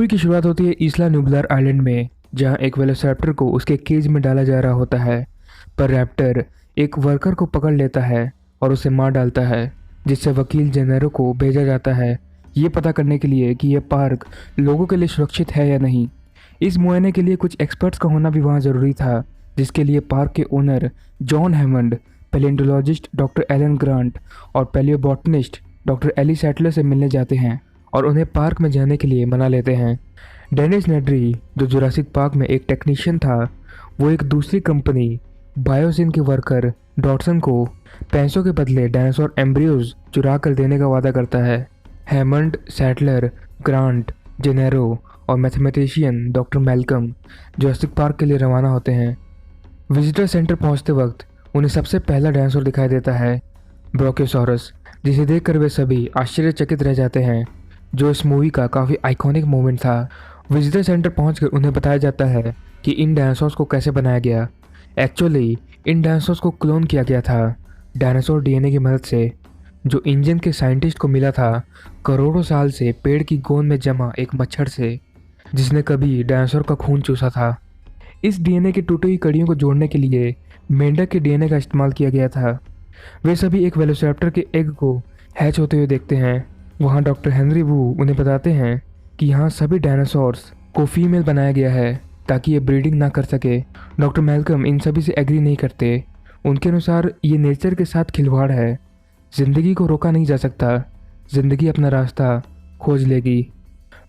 Movie की शुरुआत होती है इसला न्यूब्लर आइलैंड में, जहां एक वेलोसिरैप्टर को उसके केज में डाला जा रहा होता है। पर रैप्टर एक वर्कर को पकड़ लेता है और उसे मार डालता है, जिससे वकील जेनेरो को भेजा जाता है ये पता करने के लिए कि यह पार्क लोगों के लिए सुरक्षित है या नहीं। इस मुआयने के लिए कुछ एक्सपर्ट्स का होना भी वहाँ ज़रूरी था, जिसके लिए पार्क के owner John Hammond, palaeontologist doctor Alan Grant और पैलियोबॉटनिस्ट डॉक्टर एली सैटलर से मिलने जाते हैं और उन्हें पार्क में जाने के लिए मना लेते हैं। डेनिस नेड्री, जो जुरासिक पार्क में एक टेक्नीशियन था, वो एक दूसरी कंपनी बायोसिन के वर्कर डॉटसन को पैसों के बदले डायनासोर एम्ब्रियोज चुरा कर देने का वादा करता है। हैमंड, सैटलर, ग्रांट, जेनेरो और mathematician doctor Malcolm Jurassic park के लिए रवाना होते हैं। विजिटर सेंटर पहुंचते वक्त उन्हें सबसे पहला डायनासोर दिखाई देता है, ब्रोकियोसॉरस, जिसे देखकर वे सभी आश्चर्यचकित रह जाते हैं, जो इस मूवी का काफ़ी आइकॉनिक मोमेंट था। विजिटर सेंटर पहुंचकर उन्हें बताया जाता है कि इन डायनासोर्स को कैसे बनाया गया। एक्चुअली इन डायनासोर्स को क्लोन किया गया था डायनासोर डीएनए की मदद से, जो इंजन के साइंटिस्ट को मिला था करोड़ों साल से पेड़ की गोंद में जमा एक मच्छर से, जिसने कभी डायनासोर का खून चूसा था। इस डीएनए की टूटी हुई कड़ियों को जोड़ने के लिए मेंढक के डीएनए का इस्तेमाल किया गया था। वे सभी एक वेलोसिरैप्टर के एग को हैच होते हुए देखते हैं। वहाँ डॉक्टर हेनरी वू उन्हें बताते हैं कि यहाँ सभी डायनासोर्स को फीमेल बनाया गया है ताकि ये ब्रीडिंग ना कर सके। डॉक्टर मैल्कम इन सभी से एग्री नहीं करते। उनके अनुसार ये नेचर के साथ खिलवाड़ है, ज़िंदगी को रोका नहीं जा सकता, ज़िंदगी अपना रास्ता खोज लेगी।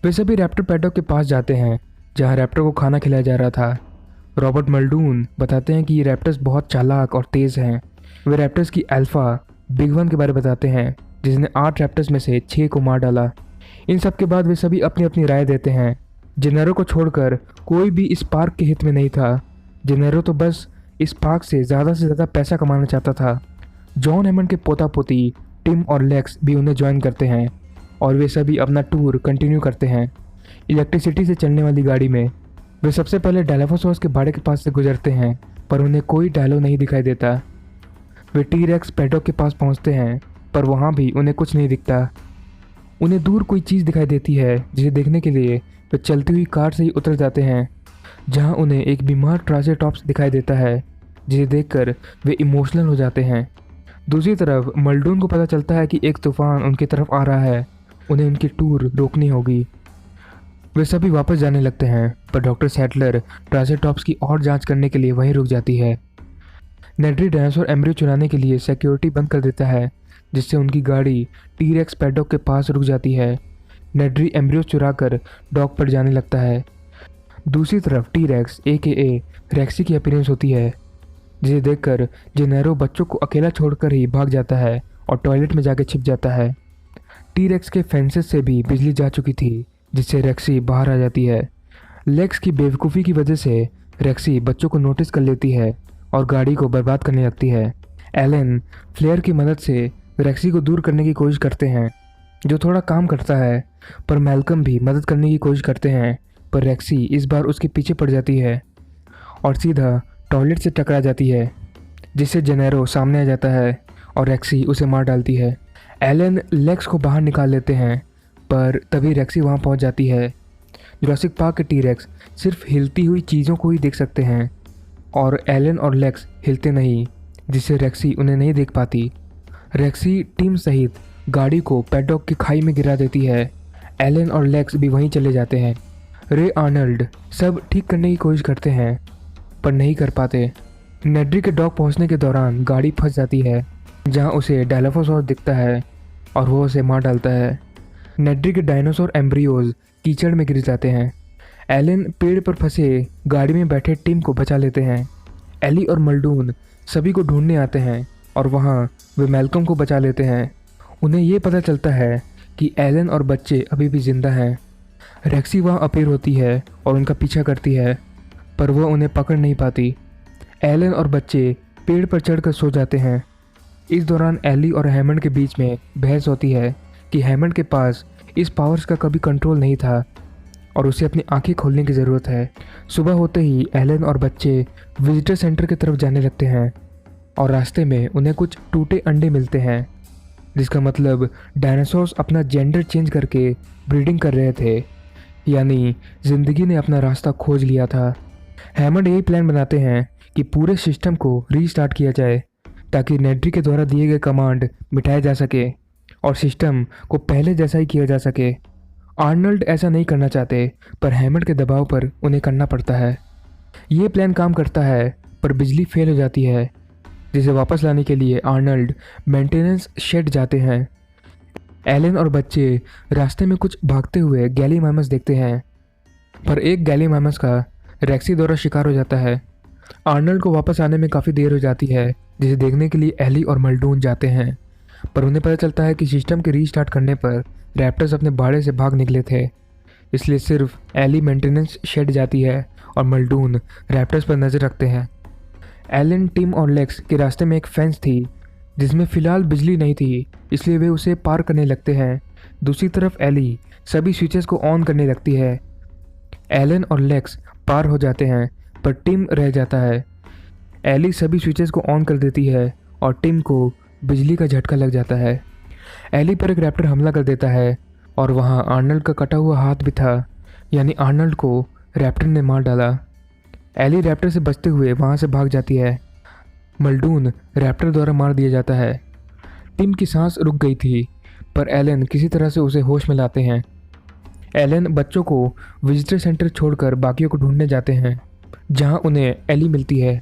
वे सभी रैप्टर पैडॉक के पास जाते हैं जहाँ रैप्टर को खाना खिलाया जा रहा था। रॉबर्ट मल्डून बताते हैं कि ये रैप्टर्स बहुत चालाक और तेज़ हैं। वे रैप्टर्स की अल्फ़ा बिग वन के बारे में बताते हैं, जिसने 8 रैप्टर्स में से 6 को मार डाला। इन सब के बाद वे सभी अपनी अपनी राय देते हैं। जेनेरो को छोड़कर कोई भी इस पार्क के हित में नहीं था। जेनेरो तो बस इस पार्क से ज़्यादा पैसा कमाना चाहता था। जॉन हैमंड के पोता पोती टिम और लेक्स भी उन्हें ज्वाइन करते हैं और वे सभी अपना टूर कंटिन्यू करते हैं इलेक्ट्रिसिटी से चलने वाली गाड़ी में। वे सबसे पहले डायनासोर्स के बाड़े के पास से गुजरते हैं, पर उन्हें कोई डायलो नहीं दिखाई देता। वे टी-रेक्स पैडॉक के पास पहुंचते हैं, पर वहाँ भी उन्हें कुछ नहीं दिखता। उन्हें दूर कोई चीज़ दिखाई देती है, जिसे देखने के लिए वे चलती हुई कार से ही उतर जाते हैं, जहाँ उन्हें एक बीमार ट्राइसेटॉप्स दिखाई देता है, जिसे देखकर वे इमोशनल हो जाते हैं। दूसरी तरफ मल्डून को पता चलता है कि एक तूफान उनकी तरफ आ रहा है, उन्हें उनकी टूर रोकनी होगी। वे सभी वापस जाने लगते हैं, पर डॉक्टर सैटलर ट्राइसेटॉप्स की और जांच करने के लिए वहीं रुक जाती है। नेड्री डायनासोर एम्ब्रियो चुराने के लिए सिक्योरिटी बंद कर देता है, जिससे उनकी गाड़ी टी-रेक्स पैडॉक के पास रुक जाती है। नेड्री एम्ब्रियो चुराकर डॉक पर जाने लगता है। दूसरी तरफ टी-रेक्स AKA रेक्सी की अपीयरेंस होती है, जिसे देखकर जेनेरो बच्चों को अकेला छोड़कर ही भाग जाता है और टॉयलेट में जाकर छिप जाता है। टी-रेक्स के फेंसेस से भी बिजली जा चुकी थी, जिससे रेक्सी बाहर आ जाती है। लेक्स की बेवकूफ़ी की वजह से रेक्सी बच्चों को नोटिस कर लेती है और गाड़ी को बर्बाद करने लगती है। एलन फ्लेयर की मदद से रेक्सी को दूर करने की कोशिश करते हैं, जो थोड़ा काम करता है, पर मैल्कम भी मदद करने की कोशिश करते हैं, पर रेक्सी इस बार उसके पीछे पड़ जाती है और सीधा टॉयलेट से टकरा जाती है, जिससे जेनेरो सामने आ जाता है और रेक्सी उसे मार डालती है। एलन लेक्स को बाहर निकाल लेते हैं, पर तभी रेक्सी वहाँ पहुँच जाती है। जुरासिक पार्क के टी-रेक्स सिर्फ हिलती हुई चीज़ों को ही देख सकते हैं और एलन और लेक्स हिलते नहीं, जिससे रेक्सी उन्हें नहीं देख पाती। रेक्सी टीम सहित गाड़ी को पैडॉक की खाई में गिरा देती है। एलन और लेक्स भी वहीं चले जाते हैं। रे आर्नल्ड सब ठीक करने की कोशिश करते हैं, पर नहीं कर पाते। नेड्री के डॉक पहुंचने के दौरान गाड़ी फंस जाती है, जहां उसे डायनासोर दिखता है और वो उसे मार डालता है। नेड्री के डायनासोर एम्ब्रियोज कीचड़ में गिर जाते हैं। एलन पेड़ पर फंसे गाड़ी में बैठे टिम को बचा लेते हैं। एली और मल्डून सभी को ढूंढने आते हैं और वहाँ वे मैल्कम को बचा लेते हैं। उन्हें ये पता चलता है कि एलन और बच्चे अभी भी जिंदा हैं। रेक्सी वहाँ अपीयर होती है और उनका पीछा करती है, पर वह उन्हें पकड़ नहीं पाती। एलन और बच्चे पेड़ पर चढ़कर सो जाते हैं। इस दौरान एली और हैमंड के बीच में बहस होती है कि हैमंड के पास इस पावर्स का कभी कंट्रोल नहीं था और उसे अपनी आंखें खोलने की ज़रूरत है। सुबह होते ही एलन और बच्चे विजिटर सेंटर की तरफ जाने लगते हैं और रास्ते में उन्हें कुछ टूटे अंडे मिलते हैं, जिसका मतलब डायनासोर्स अपना जेंडर चेंज करके ब्रीडिंग कर रहे थे। यानी जिंदगी ने अपना रास्ता खोज लिया था। हैमंड यही प्लान बनाते हैं कि पूरे सिस्टम को रीस्टार्ट किया जाए ताकि नेड्री के द्वारा दिए गए कमांड मिटाए जा सके और सिस्टम को पहले जैसा ही किया जा सके। आर्नल्ड ऐसा नहीं करना चाहते, पर हैमंड के दबाव पर उन्हें करना पड़ता है। ये प्लान काम करता है, पर बिजली फेल हो जाती है, जिसे वापस लाने के लिए आर्नल्ड मेंटेनेंस शेड जाते हैं। एलन और बच्चे रास्ते में कुछ भागते हुए गैलीमामस देखते हैं, पर एक गैलीमामस का रेक्सी द्वारा शिकार हो जाता है। आर्नल्ड को वापस आने में काफ़ी देर हो जाती है, जिसे देखने के लिए एली और मल्डून जाते हैं, पर उन्हें पता चलता है कि सिस्टम के रीस्टार्ट करने पर रैप्टर्स अपने बाड़े से भाग निकले थे। इसलिए सिर्फ एली मेंटेनेंस शेड जाती है और मल्डून रैप्टर्स पर नज़र रखते हैं। एलन, टिम और लेक्स के रास्ते में एक फेंस थी जिसमें फ़िलहाल बिजली नहीं थी, इसलिए वे उसे पार करने लगते हैं। दूसरी तरफ एली सभी स्विचेस को ऑन करने लगती है। एलन और लेक्स पार हो जाते हैं, पर टिम रह जाता है। एली सभी स्विचेस को ऑन कर देती है और टिम को बिजली का झटका लग जाता है। एली पर एक रैप्टर हमला कर देता है और वहाँ आर्नल्ड का कटा हुआ हाथ भी था, यानी आर्नल्ड को रैप्टर ने मार डाला। एली रैप्टर से बचते हुए वहाँ से भाग जाती है। मल्डून रैप्टर द्वारा मार दिया जाता है। टिम की सांस रुक गई थी, पर एलन किसी तरह से उसे होश में लाते हैं। एलन बच्चों को विजिटर सेंटर छोड़कर बाकियों को ढूंढने जाते हैं, जहां उन्हें एली मिलती है।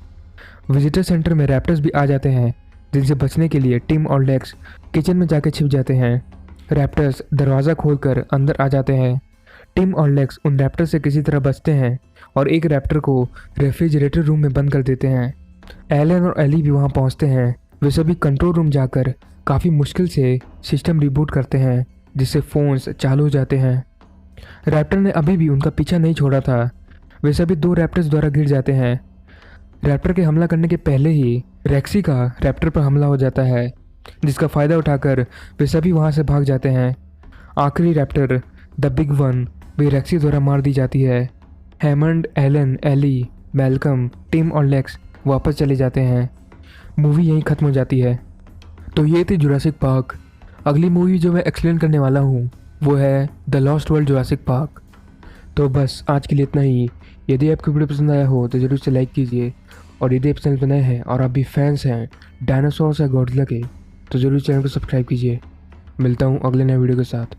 विजिटर सेंटर में रैप्टर्स भी आ जाते हैं, जिनसे बचने के लिए टिम और लेक्स किचन में जाकर छिप जाते हैं। रैप्टर्स दरवाज़ा खोलकर अंदर आ जाते हैं। टिम और लेक्स उन रैप्टर से किसी तरह बचते हैं और एक रैप्टर को रेफ्रिजरेटर रूम में बंद कर देते हैं। एलन और एली भी वहां पहुंचते हैं। वे सभी कंट्रोल रूम जाकर काफ़ी मुश्किल से सिस्टम रिबूट करते हैं, जिससे फ़ोन्स चालू हो जाते हैं। रैप्टर ने अभी भी उनका पीछा नहीं छोड़ा था। वे सभी दो रैप्टर्स द्वारा गिर जाते हैं। रैप्टर के हमला करने के पहले ही रेक्सी का रैप्टर पर हमला हो जाता है, जिसका फ़ायदा उठाकर वे सभी वहां से भाग जाते हैं। आखिरी रैप्टर द बिग वन भी रेक्सी द्वारा मार दी जाती है। Hammond, Alan, Ellie, Malcolm, Tim और लेक्स वापस चले जाते हैं। मूवी यहीं ख़त्म हो जाती है। तो ये थी जुरासिक पार्क। अगली मूवी जो मैं एक्सप्लेन करने वाला हूँ वो है the lost world Jurassic park. तो बस आज के लिए इतना ही। यदि आपको वीडियो पसंद आया हो तो ज़रूर से लाइक कीजिए, और यदि आप चैनल पर नए हैं और आप भी फैंस हैं डायनासोर या गॉडजिला के, तो ज़रूर चैनल को सब्सक्राइब कीजिए। मिलता हूँ अगले नए वीडियो के साथ।